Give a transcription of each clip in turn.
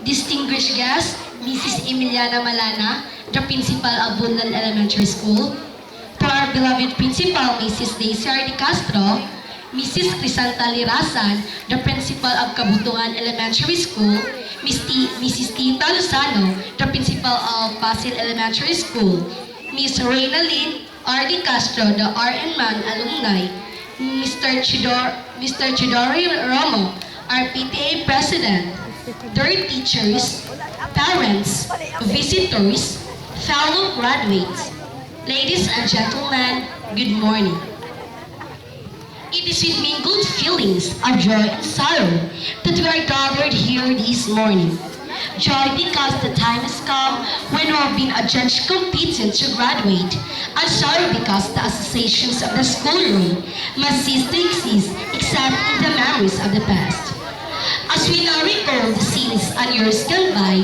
Distinguished guests, Mrs. Emiliana Malana, the principal of Bunlan Elementary School, to our beloved principal, Mrs. Daisy R. Castro, Mrs. Crisanta Lirasan, the principal of Kabutuan Elementary School, Mrs. Tita Lozano, the principal of Pasil Elementary School, Ms. Reyna Lynn R. D. Castro, the RN-Man alumni, Mr. Chidori Romo, our PTA President, their teachers, parents, visitors, fellow graduates, ladies and gentlemen, good morning. It is with mingled feelings of joy and sorrow that we are gathered here this morning. Joy because the time has come when we have been adjudged competent to graduate, and sorrow because the associations of the schoolroom must cease to exist except in the memories of the past. As we now recall the scenes and years gone by,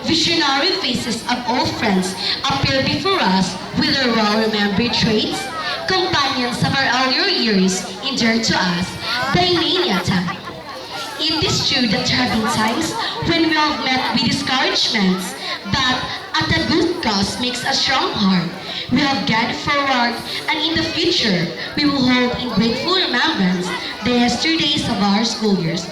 visionary faces of old friends appear before us with their well-remembered traits, companions of our earlier years endeared to us by many a time. It is true that there have been times when we have met with discouragements, but at a good cause makes a strong heart. We have gone forward, and in the future, we will hold in grateful remembrance the yesterdays of our school years.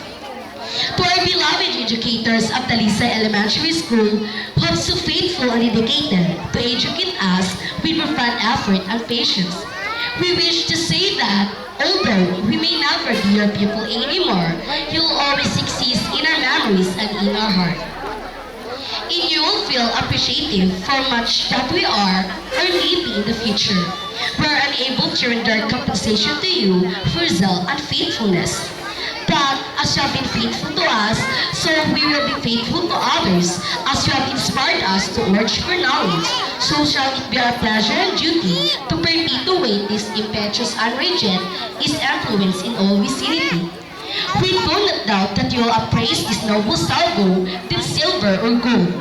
To our beloved educators of Talisay Elementary School who have so faithful and dedicated to educate us with profound effort and patience, we wish to say that although we may never be your pupil anymore, you will always exist in our memories and in our heart. And you will feel appreciative for much that we are or may be in the future. We are unable to render compensation to you for zeal and faithfulness. But as you have been faithful to us, so we will be faithful to others. As you have inspired us to urge for knowledge, so shall it be our pleasure and duty to perpetuate this impetuous and rigid his influence in all vicinity. We do not doubt that you will appraise this noble salvo than silver or gold.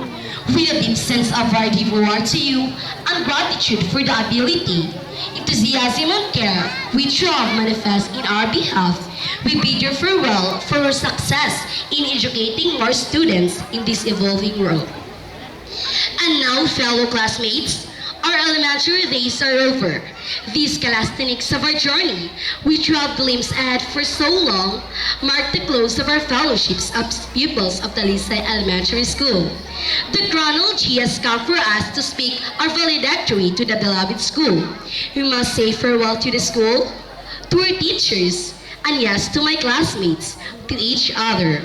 With a deep sense of our reward to you and gratitude for the ability, enthusiasm and care which you have manifest in our behalf, we bid you farewell for your success in educating more students in this evolving world. And now, fellow classmates, our elementary days are over. These calisthenics of our journey, which we have glimpsed ahead for so long, mark the close of our fellowships of pupils of Talisay Elementary School. The chronology has come for us to speak our valedictory to the beloved school. We must say farewell to the school, to our teachers, and yes, to my classmates, to each other.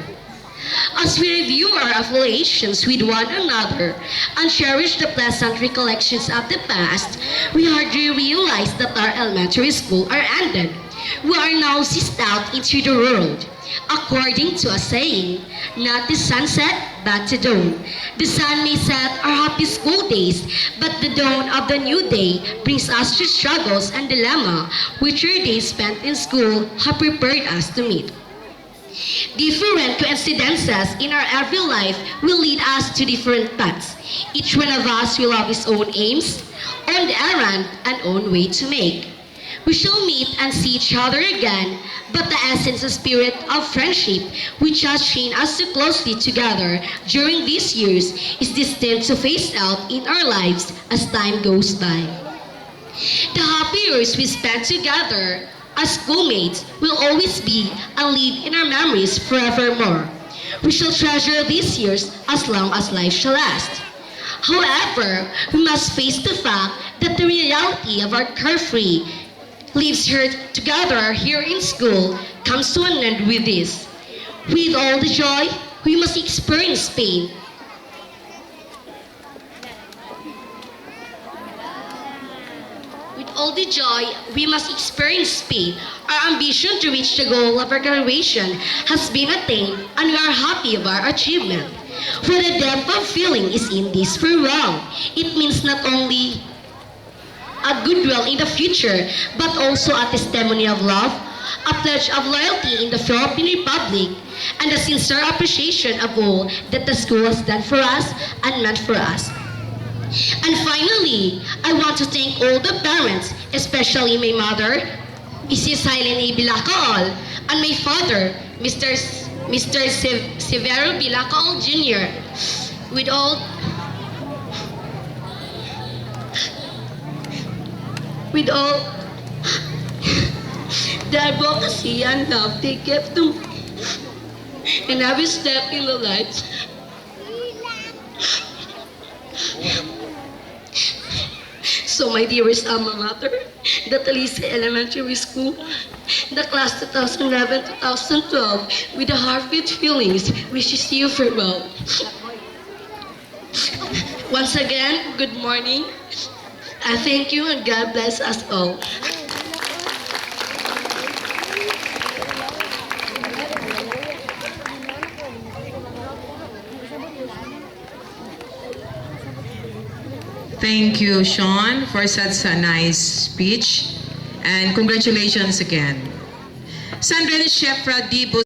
As we review our affiliations with one another and cherish the pleasant recollections of the past, we hardly realize that our elementary school are ended. We are now seized out into the world. According to a saying, not the sunset, but the dawn. The sun may set our happy school days, but the dawn of the new day brings us to struggles and dilemma which our days spent in school have prepared us to meet. Different coincidences in our every life will lead us to different paths. Each one of us will have his own aims, own errand, and own way to make. We shall meet and see each other again, but the essence and spirit of friendship, which has chained us so closely together during these years, is destined to phase out in our lives as time goes by. The happy years we spent together as schoolmates will always be and live in our memories forevermore. We shall treasure these years as long as life shall last. However, we must face the fact that the reality of our carefree lives here together here in school comes to an end with this. With all the joy, we must experience pain. With all the joy, we must experience pain. Our ambition to reach the goal of our graduation has been attained, and we are happy of our achievement. For the depth of feeling is in this farewell. It means not only a goodwill in the future, but also a testimony of love, a pledge of loyalty in the Philippine Republic, and a sincere appreciation of all that the school has done for us and meant for us. And finally, I want to thank all the parents, especially my mother, Mrs. Helen A. Bilacaol, and my father, Mr. Mr. Severo Bilacaol Jr. With all the advocacy and love they gave to me in every step in their lives. So my dearest alma mater, the Talisa Elementary School, the class 2011-2012, with the heartbeat feelings, wishes you farewell. Once again, good morning. I thank you and God bless us all. Thank you, Sean, for such a nice speech. And congratulations again. Sandrine Shefra D.